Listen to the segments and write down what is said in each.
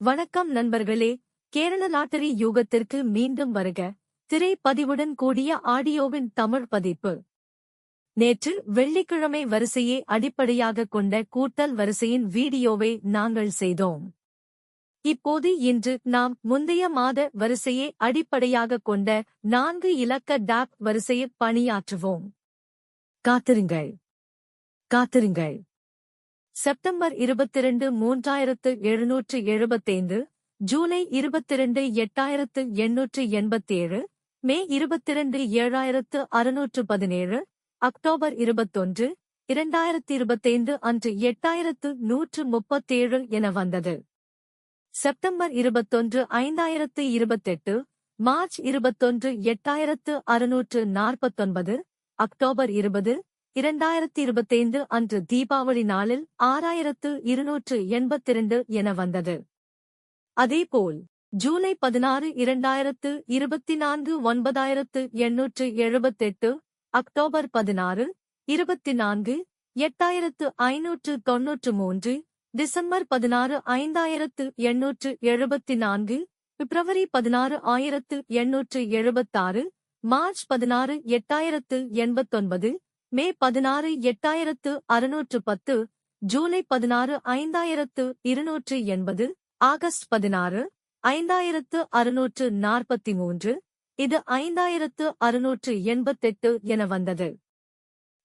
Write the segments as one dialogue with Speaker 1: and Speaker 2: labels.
Speaker 1: வணக்கம் நண்பர்களே, கேரள லாட்டரி யூகத்திற்கு மீண்டும் வருக. திரை பதிவுடன் கூடிய ஆடியோவின் தமிழ் பதிப்பு. நேற்று வெள்ளிக்கிழமை வரிசையை அடிப்படையாகக் கொண்ட கூட்டல் வரிசையின் வீடியோவை நாங்கள் செய்தோம். இப்போது இன்று நாம் முந்தைய மாத வரிசையை அடிப்படையாகக் கொண்ட 4 இலக்க டாப் வரிசையை பணியாற்றுவோம். காத்திருங்கள். செப்டம்பர் 22 3775, ஜூலை 22 8887, மே 22 7617, அக்டோபர் 21, 2025 அன்று 8137 என வந்தது. செப்டம்பர் 21 5028, மார்ச் 21 8649, அக்டோபர் 20, 2025 அன்று தீபாவளி நாளில் 6282 என வந்தது. அதேபோல் ஜூலை 16 2024 9878, அக்டோபர் 16 24 8593, டிசம்பர் 16 5874, பிப்ரவரி 16 1876, மார்ச் 16 8089, மே 16 8610, ஜூலை 16 5280, ஆகஸ்ட் 16 5643, இது 5688 என வந்தது.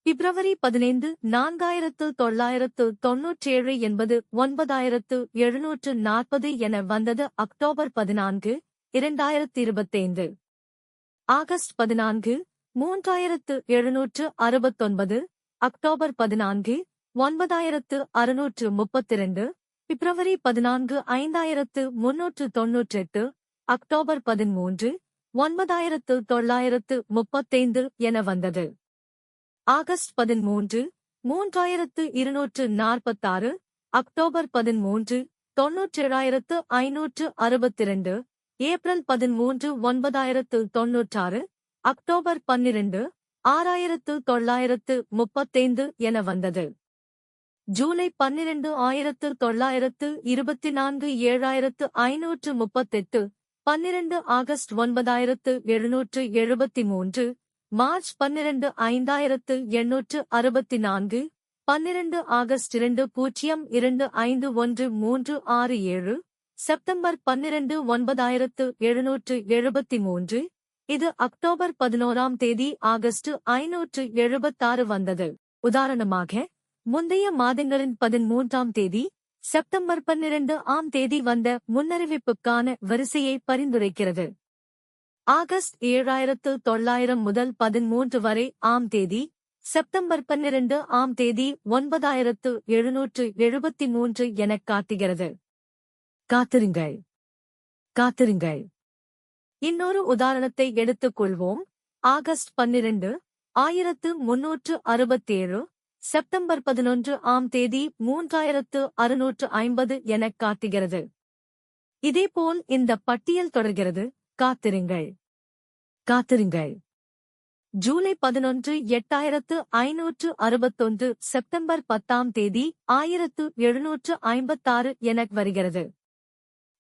Speaker 1: பிப்ரவரி 15 4997 என்பது 9740 என வந்தது. அக்டோபர் 14 2025, ஆகஸ்ட் 14 3769, அக்டோபர் 14 9632, பிப்ரவரி 14 5398, அக்டோபர் 13 9935 என வந்தது. ஆகஸ்ட் 13 3246, அக்டோபர் 13 97562, ஏப்ரல் 13 9096, அக்டோபர் 12 6935 என வந்தது. July 12 1924 7538, 12 August 9773, March 12 5864, 12 August 20251367, September 12 9773, இது அக்டோபர் 11ஆம் தேதி ஆகஸ்ட் 576 வந்தது. உதாரணமாக, முந்தைய மாதங்களின் 13ஆம் தேதி, செப்டம்பர் 12ஆம் தேதி வந்த முன்னறிவிப்புக்கான வரிசையை பரிந்துரைக்கிறது. ஆகஸ்ட் 7900 முதல் 13 வரை ஆம் தேதி, செப்டம்பர் 12ஆம் தேதி 9773 எனக் காட்டுகிறது. காத்திருங்கள். இன்னொரு உதாரணத்தை எடுத்துக் கொள்வோம். ஆகஸ்ட் 12 1367, செப்டம்பர் 11 ஆம் தேதி 3650 எனக் காட்டுகிறது. இதேபோல் இந்த பட்டியல் தொடர்கிறது. காத்திருங்கள். ஜூலை 11 8561, செப்டம்பர் 10ஆம் தேதி 1756 எனக் வருகிறது.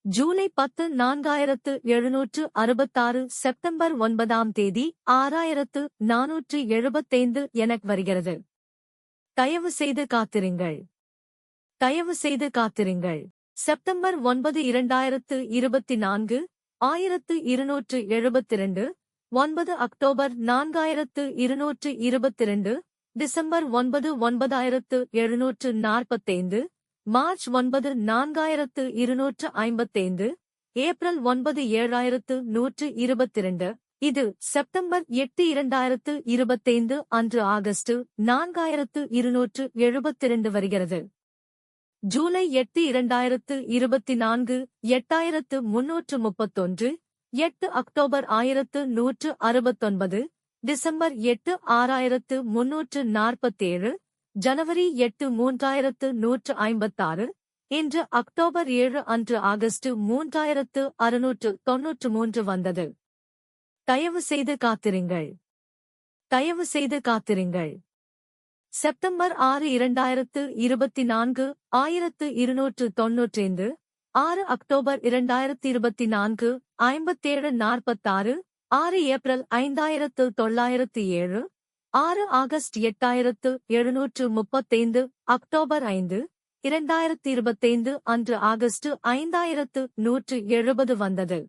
Speaker 1: ஜூலை 10 4766, செப்டம்பர் 9ஆம் தேதி 6475 எனக் வருகிறது. தயவு செய்து காத்திருங்கள். September 9 2024 1272, 9 October 4222, December 9 9745, March 9 4255, April 9 7122, இது செப்டம்பர் 8 2025 அன்று ஆகஸ்ட் 4272 வருகிறது. ஜூலை 8 2024 8331, 8 அக்டோபர் 1169, டிசம்பர் 8 6347, ஜனவரி 8 3156, இன்று அக்டோபர் 7 அன்று ஆகஸ்ட் 3693 வந்தது. தயவு செய்து காத்திருங்கள். September 6 2024 1295, 6 October 2024 5746 6 April 5907 6 August 8735 October 5 2025 அன்று ஆகஸ்ட் 5170 வந்தது.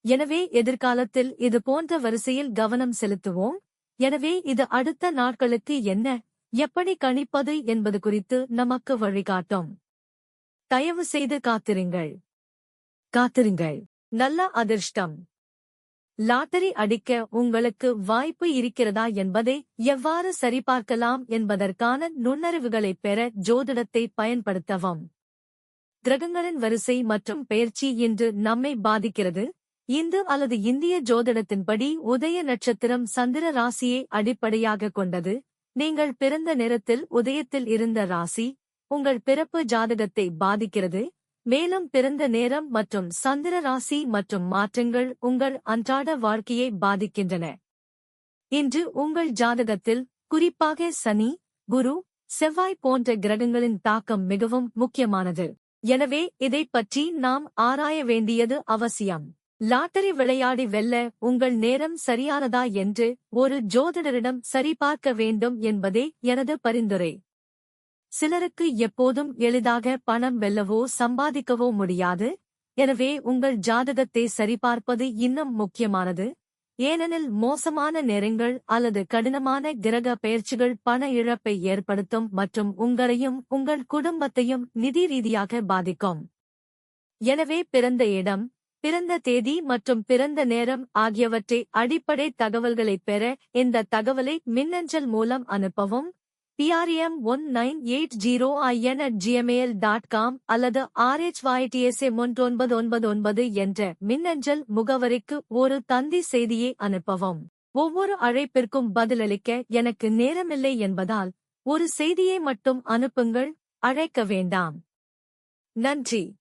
Speaker 1: எனவே எதிர்காலத்தில் இது போன்ற வரிசையில் கவனம் செலுத்துவோம். எனவே இது அடுத்த நாட்களுக்கு என்ன எப்படி கணிப்பது என்பது குறித்து நமக்கு வழிகாட்டும். தயவு செய்து காத்திருங்கள். நல்ல அதிர்ஷ்டம். லாட்டரி அடிக்க உங்களுக்கு வாய்ப்பு இருக்கிறதா என்பதை எவ்வாறு சரிபார்க்கலாம் என்பதற்கான நுண்ணறிவுகளைப் பெற ஜோதிடத்தை பயன்படுத்தவும். கிரகங்களின் வரிசை மற்றும் பெயர்ச்சி இன்று நம்மை பாதிக்கிறது. இந்து அல்லது இந்திய ஜோதிடத்தின்படி உதய நட்சத்திரம் சந்திர ராசியை அடிப்படையாக கொண்டது. நீங்கள் பிறந்த நேரத்தில் உதயத்தில் இருந்த ராசி உங்கள் பிறப்பு ஜாதகத்தை பாதிக்கிறது. மேலும் பிறந்த நேரம் மற்றும் சந்திர ராசி மற்றும் மாற்றங்கள் உங்கள் அன்றாட வாழ்க்கையை பாதிக்கின்றன. இன்று உங்கள் ஜாதகத்தில் குறிப்பாக சனி, குரு, செவ்வாய் போன்ற கிரகங்களின் தாக்கம் மிகவும் முக்கியமானது. எனவே இதைப் பற்றி நாம் ஆராய வேண்டியது அவசியம். லாட்டரி விளையாடி வெல்ல உங்கள் நேரம் சரியானதா என்று ஒரு ஜோதிடரிடம் சரிபார்க்க வேண்டும் என்பதே எனது பரிந்துரை. சிலருக்கு எப்போதும் எளிதாக பணம் வெல்லவோ சம்பாதிக்கவோ முடியாது. எனவே உங்கள் ஜாதகத்தை சரிபார்ப்பது இன்னும் முக்கியமானது. ஏனெனில் மோசமான நேரங்கள் அல்லது கடினமான கிரக பெயர்ச்சிகள் பண இழப்பை ஏற்படுத்தும் மற்றும் உங்களையும் உங்கள் குடும்பத்தையும் நிதி ரீதியாக பாதிக்கும். எனவே பிறந்த இடம், பிறந்த தேதி மற்றும் பிறந்த நேரம் ஆகியவற்றை அடிப்படை தகவல்களைப் பெற இந்த தகவலை மின்னஞ்சல் மூலம் அனுப்பவும். prm1980in@gmail.com அல்லது rhytsa3999 என்ற மின்னஞ்சல் முகவரிக்கு ஒரு தந்தி செய்தியை அனுப்பவும். ஒவ்வொரு அழைப்பிற்கும் பதிலளிக்க எனக்கு நேரமில்லை என்பதால் ஒரு செய்தியை மட்டும் அனுப்புங்கள், அழைக்க வேண்டாம். நன்றி.